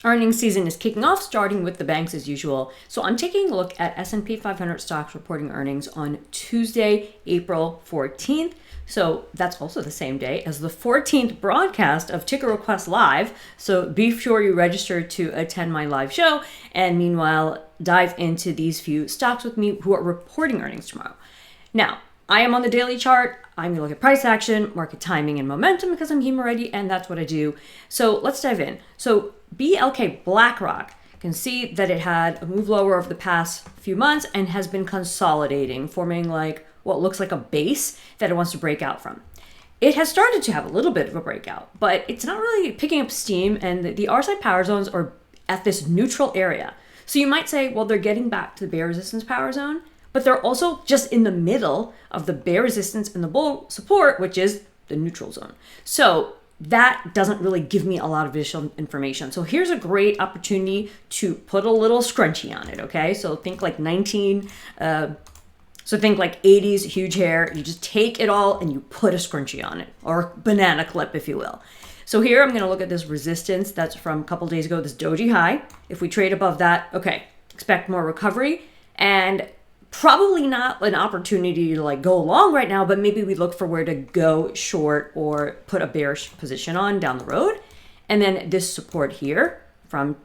Earnings season is kicking off, starting with the banks as usual. So I'm taking a look at S&P 500 stocks reporting earnings on Tuesday, April 14th. So that's also the same day as the 14th broadcast of Ticker Request Live. So be sure you register to attend my live show. And meanwhile, dive into these few stocks with me who are reporting earnings tomorrow. Now, I am on the daily chart. I'm gonna look at price action, market timing, and momentum because I'm HEMA ready, and that's what I do. So let's dive in. So BLK, BlackRock, can see that it had a move lower over the past few months and has been consolidating, forming like what looks like a base that it wants to break out from. It has started to have a little bit of a breakout, but it's not really picking up steam, and the R-side power zones are at this neutral area. So you might say, well, they're getting back to the bear resistance power zone, but they're also just in the middle of the bear resistance and the bull support, which is the neutral zone. So that doesn't really give me a lot of visual information. So here's a great opportunity to put a little scrunchie on it, okay? So think like think like 80s huge hair. You just take it all and you put a scrunchie on it, or banana clip, if you will. So here I'm gonna look at this resistance that's from a couple days ago, this doji high. If we trade above that, okay, expect more recovery, and probably not an opportunity to like go long right now, but maybe we look for where to go short or put a bearish position on down the road. And then this support here from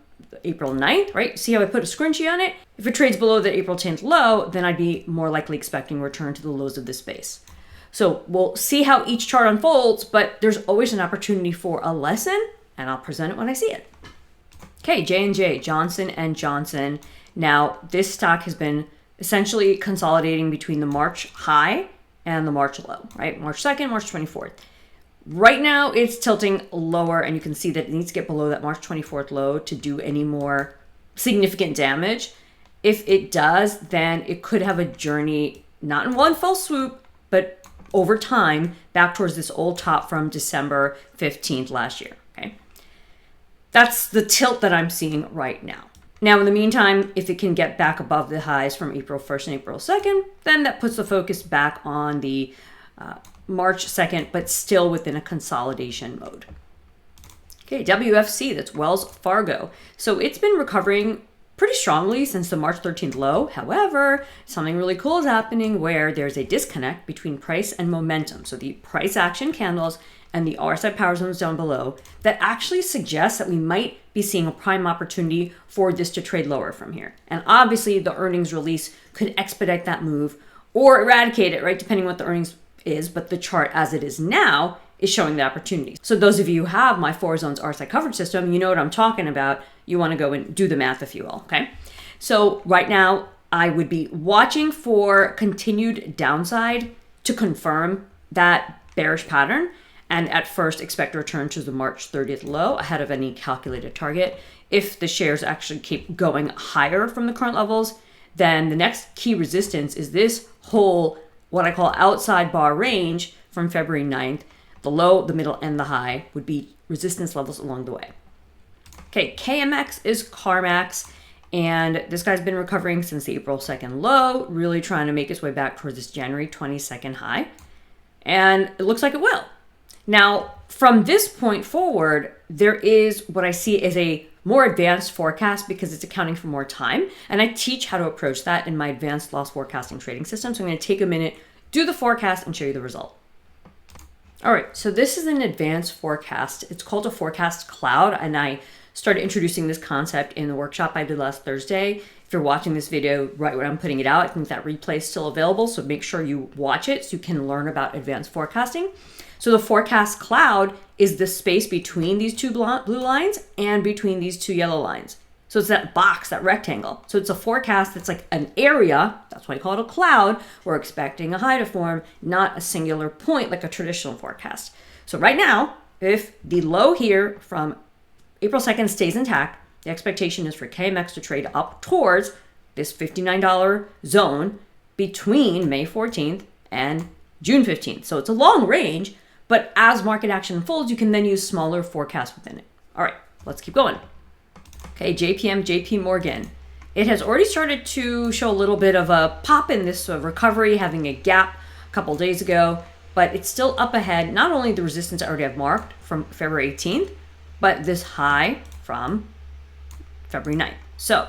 April 9th, right? See how I put a scrunchie on it? If it trades below the April 10th low, then I'd be more likely expecting return to the lows of this space. So we'll see how each chart unfolds, but there's always an opportunity for a lesson, and I'll present it when I see it. Okay, JNJ, Johnson & Johnson. Now, this stock has been essentially consolidating between the March high and the March low, right? March 2nd, March 24th. Right now, it's tilting lower, and you can see that it needs to get below that March 24th low to do any more significant damage. If it does, then it could have a journey, not in one fell swoop, but over time, back towards this old top from December 15th last year, okay? That's the tilt that I'm seeing right now. Now, in the meantime, if it can get back above the highs from April 1st and April 2nd, then that puts the focus back on the March 2nd, but still within a consolidation mode. Okay, WFC, that's Wells Fargo. So it's been recovering pretty strongly since the March 13th low. However, something really cool is happening where there's a disconnect between price and momentum. So the price action candles and the RSI power zones down below that actually suggests that we might be seeing a prime opportunity for this to trade lower from here. And obviously the earnings release could expedite that move or eradicate it, right? Depending on what the earnings is, but the chart as it is now is showing the opportunity. So those of you who have my 4 zones RSI coverage system, you know what I'm talking about. You want to go and do the math, if you will, okay? So right now I would be watching for continued downside to confirm that bearish pattern, and at first expect a return to the March 30th low ahead of any calculated target. If the shares actually keep going higher from the current levels, then the next key resistance is this whole, what I call outside bar range from February 9th. The low, the middle, and the high would be resistance levels along the way. Okay, KMX is CarMax, and this guy's been recovering since the April 2nd low, really trying to make its way back towards this January 22nd high. And it looks like it will. Now, from this point forward, there is what I see as a more advanced forecast because it's accounting for more time. And I teach how to approach that in my advanced loss forecasting trading system. So I'm going to take a minute, do the forecast, and show you the result. All right, so this is an advanced forecast. It's called a forecast cloud, and I started introducing this concept in the workshop I did last Thursday. If you're watching this video right when I'm putting it out, I think that replay is still available, so make sure you watch it so you can learn about advanced forecasting. So the forecast cloud is the space between these two blue lines and between these two yellow lines. So it's that box, that rectangle. So it's a forecast that's like an area, that's why I call it a cloud. We're expecting a high to form, not a singular point like a traditional forecast. So right now, if the low here from April 2nd stays intact, the expectation is for KMX to trade up towards this $59 zone between May 14th and June 15th. So it's a long range, but as market action unfolds, you can then use smaller forecasts within it. All right, let's keep going. Okay, JP Morgan. It has already started to show a little bit of a pop in this recovery, having a gap a couple days ago, but it's still up ahead. Not only the resistance I already have marked from February 18th, but this high from February 9th. So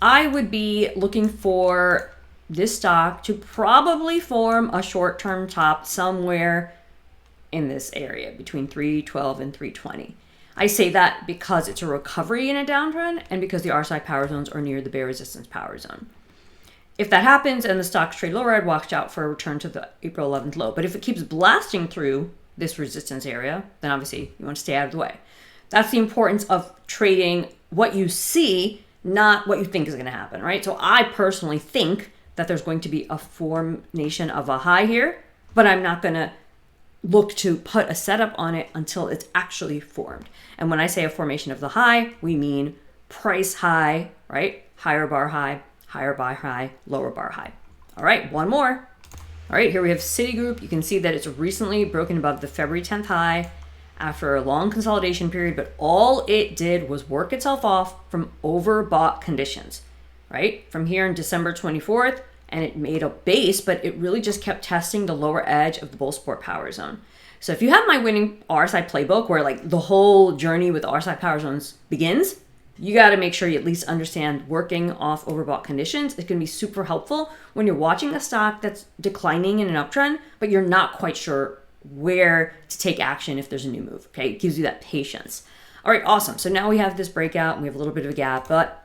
I would be looking for this stock to probably form a short-term top somewhere in this area between 312 and 320. I say that because it's a recovery in a downtrend and because the RSI power zones are near the bear resistance power zone. If that happens and the stocks trade lower, I'd watch out for a return to the April 11th low. But if it keeps blasting through this resistance area, then obviously you want to stay out of the way. That's the importance of trading what you see, not what you think is going to happen, right? So I personally think that there's going to be a formation of a high here, but I'm not going to look to put a setup on it until it's actually formed. And when I say a formation of the high, we mean price high, right? Higher bar high, lower bar high. All right, one more. All right, here we have Citigroup. You can see that it's recently broken above the February 10th high after a long consolidation period, but all it did was work itself off from overbought conditions, right? From here in December 24th, and it made a base, but it really just kept testing the lower edge of the bull support power zone. So if you have my winning RSI playbook where like the whole journey with RSI power zones begins, you got to make sure you at least understand working off overbought conditions. It's going to be super helpful when you're watching a stock that's declining in an uptrend, but you're not quite sure where to take action if there's a new move. Okay, it gives you that patience. All right, awesome. So now we have this breakout and we have a little bit of a gap, but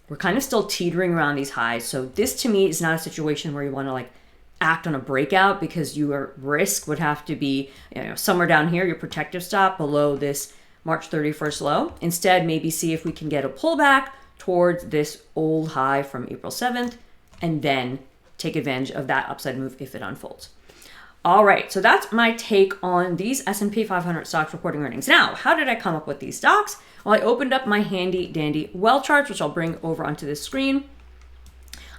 we're kind of still teetering around these highs. So this to me is not a situation where you want to like act on a breakout because your risk would have to be, somewhere down here, your protective stop below this March 31st low. Instead, maybe see if we can get a pullback towards this old high from April 7th and then take advantage of that upside move if it unfolds. All right, so that's my take on these S&P 500 stocks reporting earnings. Now, how did I come up with these stocks? Well, I opened up my handy dandy well charts, which I'll bring over onto this screen.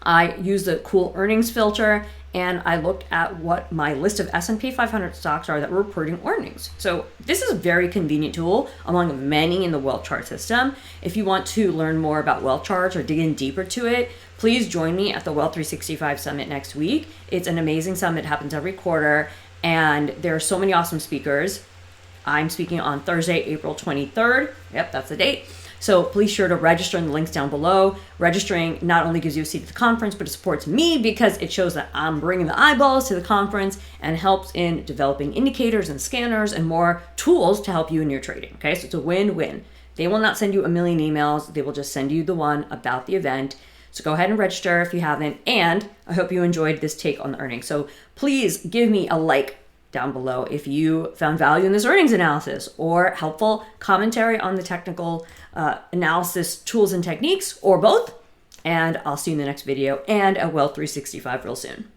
I used the cool earnings filter and I looked at what my list of S&P 500 stocks are that were reporting earnings. So this is a very convenient tool among many in the wealth chart system. If you want to learn more about wealth charts or dig in deeper to it, please join me at the Wealth 365 Summit next week. It's an amazing summit, it happens every quarter, and there are so many awesome speakers. I'm speaking on Thursday, April 23rd. Yep, that's the date. So please sure to register in the links down below. Registering not only gives you a seat at the conference, but it supports me because it shows that I'm bringing the eyeballs to the conference and helps in developing indicators and scanners and more tools to help you in your trading. Okay, so it's a win-win. They will not send you a million emails. They will just send you the one about the event. So go ahead and register if you haven't. And I hope you enjoyed this take on the earnings. So please give me a like down below if you found value in this earnings analysis or helpful commentary on the technical analysis tools and techniques, or both. And I'll see you in the next video and at Wealth 365 real soon.